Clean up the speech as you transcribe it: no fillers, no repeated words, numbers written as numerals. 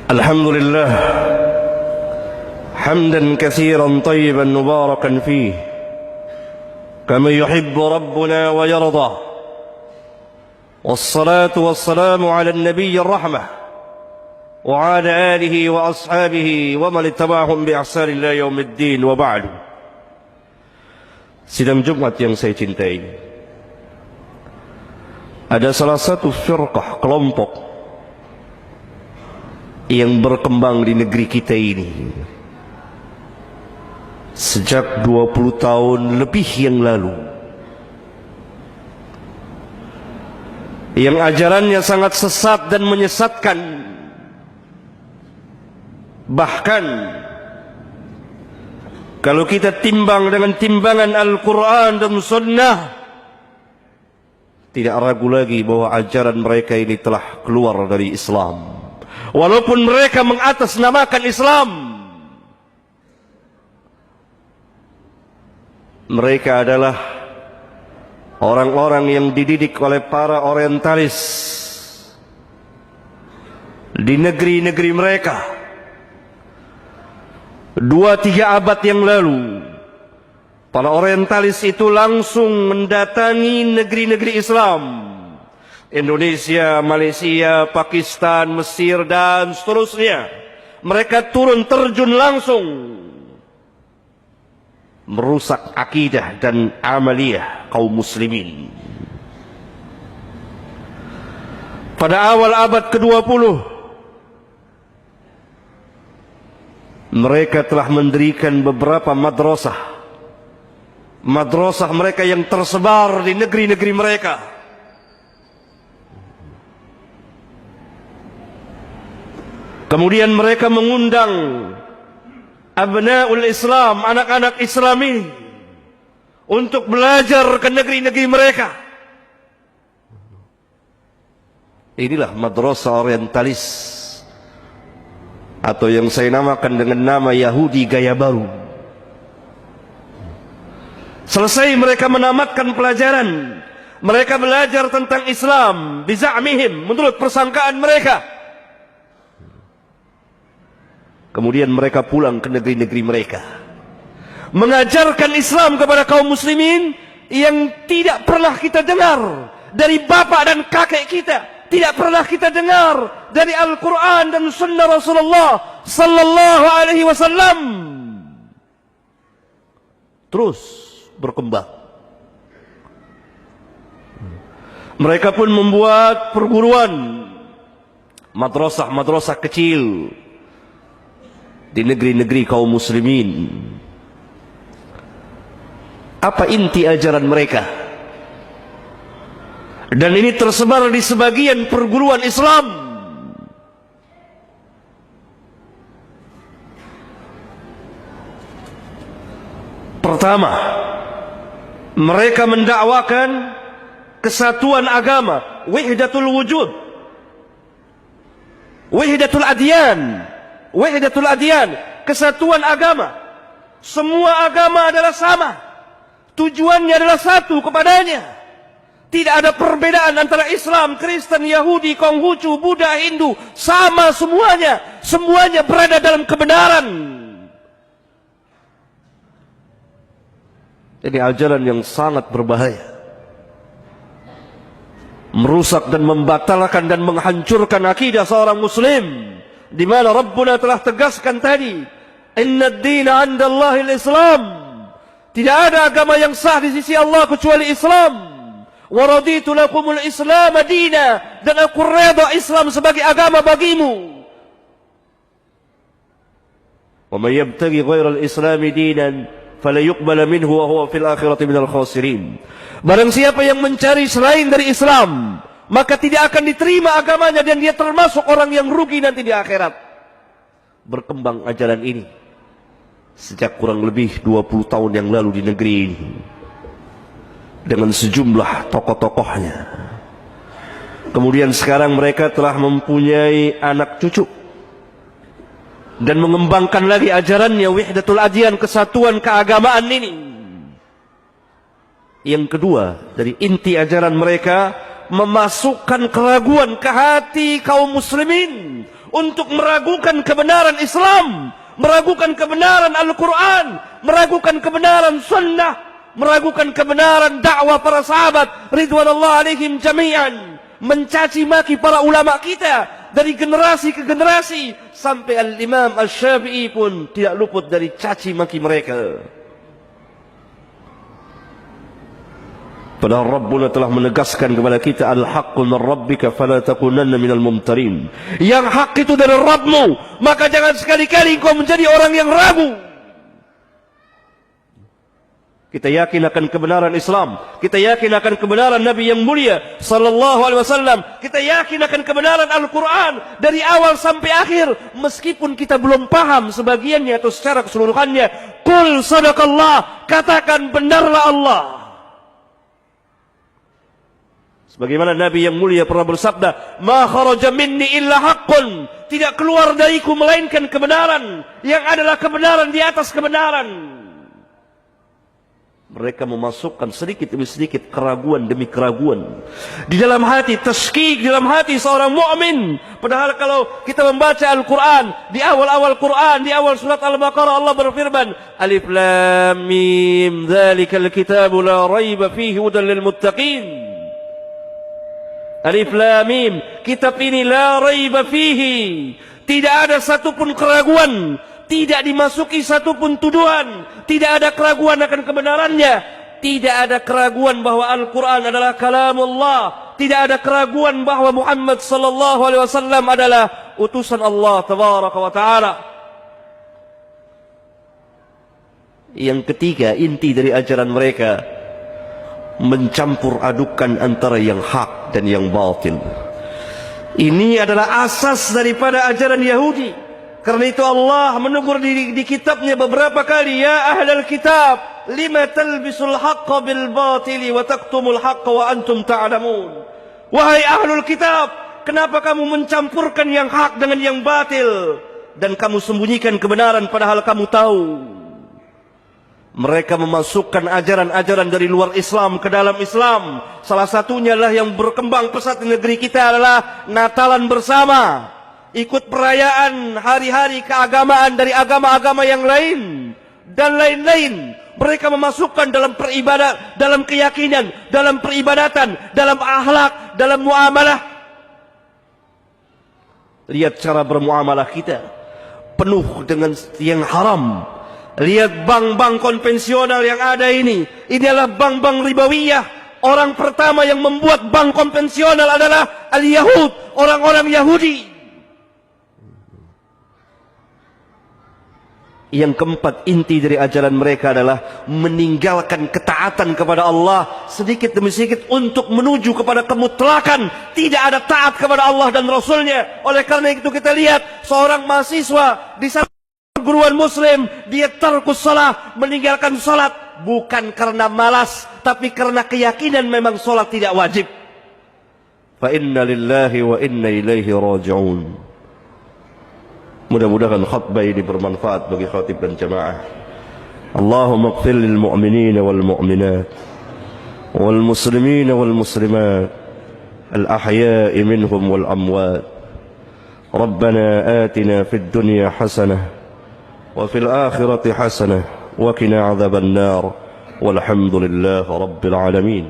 الحمد لله حمدا كثيرا طيبا مباركا فيه كما يحب ربنا ويرضى، والصلاة والسلام على النبي الرحمة وعلى آله وأصحابه ومن اتبعهم بإحسان إلى يوم الدين. وبعد. Sidang Jumat yang saya cintai, ada salah satu firqah, kelompok yang berkembang di negeri kita ini sejak 20 tahun lebih yang lalu, yang ajarannya sangat sesat dan menyesatkan. Bahkan kalau kita timbang dengan timbangan Al-Quran dan Sunnah, tidak ragu lagi bahwa ajaran mereka ini telah keluar dari Islam. Walaupun mereka mengatasnamakan Islam, mereka adalah orang-orang yang dididik oleh para orientalis di negeri-negeri mereka. 2-3 abad yang lalu, para orientalis itu langsung mendatangi negeri-negeri Islam, Indonesia, Malaysia, Pakistan, Mesir, dan seterusnya. Mereka turun terjun langsung merusak akidah dan amaliyah kaum muslimin. Pada awal abad ke-20, mereka telah mendirikan beberapa madrasah mereka yang tersebar di negeri-negeri mereka. Kemudian mereka mengundang abnaul Islam, anak-anak Islami, untuk belajar ke negeri-negeri mereka. Inilah madrasah orientalis, atau yang saya namakan dengan nama Yahudi gaya baru. Selesai mereka menamatkan pelajaran, mereka belajar tentang Islam biza'mihim, menurut persangkaan mereka. Kemudian mereka pulang ke negeri-negeri mereka, mengajarkan Islam kepada kaum muslimin yang tidak pernah kita dengar dari bapak dan kakek kita, tidak pernah kita dengar dari Al-Quran dan Sunnah Rasulullah Sallallahu Alaihi Wasallam. Terus berkembang. Mereka pun membuat perguruan, madrasah kecil di negeri-negeri kaum muslimin. Apa inti ajaran mereka? Dan ini tersebar di sebagian perguruan Islam. Pertama, mereka mendakwakan kesatuan agama, wahdatul wujud, wahdatul adyan, kesatuan agama. Semua agama adalah sama, tujuannya adalah satu kepadanya. Tidak ada perbedaan antara Islam, Kristen, Yahudi, Konghucu, Buddha, Hindu. Sama semuanya. Semuanya berada dalam kebenaran. Ini ajaran yang sangat berbahaya, merusak dan membatalkan dan menghancurkan akidah seorang muslim, di mana Rabbuna telah tegaskan tadi, inna ad-dina 'inda Allahil Islam. Tidak ada agama yang sah di sisi Allah kecuali Islam. Wa raditu lakumul Islam dina, dan aku redha Islam sebagai agama bagimu. Wa may yabtaghi ghairal Islam dinan fala yuqbal minhu wa huwa fil akhirati minal khasirin. Barang siapa yang mencari selain dari Islam, maka tidak akan diterima agamanya dan dia termasuk orang yang rugi nanti di akhirat. Berkembang ajaran ini sejak kurang lebih 20 tahun yang lalu di negeri ini, dengan sejumlah tokoh-tokohnya. Kemudian sekarang mereka telah mempunyai anak cucu dan mengembangkan lagi ajarannya, wahdatul adyan, kesatuan keagamaan ini. Yang kedua dari inti ajaran mereka memasukkan keraguan ke hati kaum muslimin untuk meragukan kebenaran Islam, meragukan kebenaran Al-Quran, meragukan kebenaran sunnah, meragukan kebenaran dakwah para sahabat ridwanullah alaihim jami'an, mencaci maki para ulama kita dari generasi ke generasi, sampai Al-Imam Asy-Syafi'i pun tidak luput dari caci maki mereka. Padahal Rabbuna telah menegaskan kepada kita, al-haqqu min rabbika fala takunanna minal mumtarin. Yang hak itu dari Rabbmu, maka jangan sekali-kali engkau menjadi orang yang ragu. Kita yakin akan kebenaran Islam, kita yakin akan kebenaran Nabi yang mulia sallallahu alaihi wasallam, kita yakin akan kebenaran Al-Quran dari awal sampai akhir, meskipun kita belum paham sebagiannya atau secara keseluruhannya. Qul sadaqallah, katakan benarlah Allah. Sebagaimana Nabi yang mulia pernah bersabda, ma kharaja minni illa haqqun, tidak keluar dariku melainkan kebenaran, yang adalah kebenaran di atas kebenaran. Mereka memasukkan sedikit demi sedikit keraguan demi keraguan di dalam hati, tasykik di dalam hati seorang mukmin. Padahal kalau kita membaca Al-Quran, di awal-awal Quran, di awal surat Al-Baqarah, Allah berfirman, Alif Lam Mim, dzalikal kitabu la raiba fihi hudan lil muttaqin. Alif Lam Mim, kitab ini la raiba fihi, tidak ada satupun keraguan, tidak dimasuki satupun tuduhan, tidak ada keraguan akan kebenarannya, tidak ada keraguan bahwa Al-Quran adalah kalamullah, tidak ada keraguan bahwa Muhammad sallallahu alaihi wasallam adalah utusan Allah tabaraka wa taala. Yang ketiga, inti dari ajaran mereka mencampur adukan antara yang hak dan yang batil. Ini adalah asas daripada ajaran Yahudi. Karena itu Allah menegur di kitabnya beberapa kali, ya ahlal kitab, lima talbisul haqqa bil batili wa taktumul haqqa wa antum ta'lamun. Wahai ahlul kitab, kenapa kamu mencampurkan yang hak dengan yang batil dan kamu sembunyikan kebenaran padahal kamu tahu? Mereka memasukkan ajaran-ajaran dari luar Islam ke dalam Islam. Salah satunya lah yang berkembang pesat di negeri kita adalah Natalan bersama, ikut perayaan hari-hari keagamaan dari agama-agama yang lain dan lain-lain. Mereka memasukkan dalam peribadat, dalam keyakinan, dalam peribadatan, dalam akhlak, dalam muamalah. Lihat cara bermuamalah kita, penuh dengan yang haram. Lihat bank-bank konvensional yang ada ini adalah bank-bank ribawiyah. Orang pertama yang membuat bank konvensional adalah al-Yahud, orang-orang Yahudi. Yang keempat, inti dari ajaran mereka adalah meninggalkan ketaatan kepada Allah sedikit demi sedikit untuk menuju kepada kemutlakan. Tidak ada taat kepada Allah dan Rasulnya. Oleh karena itu kita lihat seorang mahasiswa di sana perguruan muslim, dia tarkus salat, meninggalkan salat bukan karena malas, tapi karena keyakinan memang salat tidak wajib. Fa inna lillahi wa inna ilaihi raji'un. Mudah-mudahan khutbah ini bermanfaat bagi khatib dan jamaah. Allahumma ighfir lil mu'minina wal mu'minat wal muslimina wal muslimat al ahya'i minhum wal amwat. Rabbana atina fid dunya hasanah وفي الآخرة حسنة وقنا عذاب النار والحمد لله رب العالمين.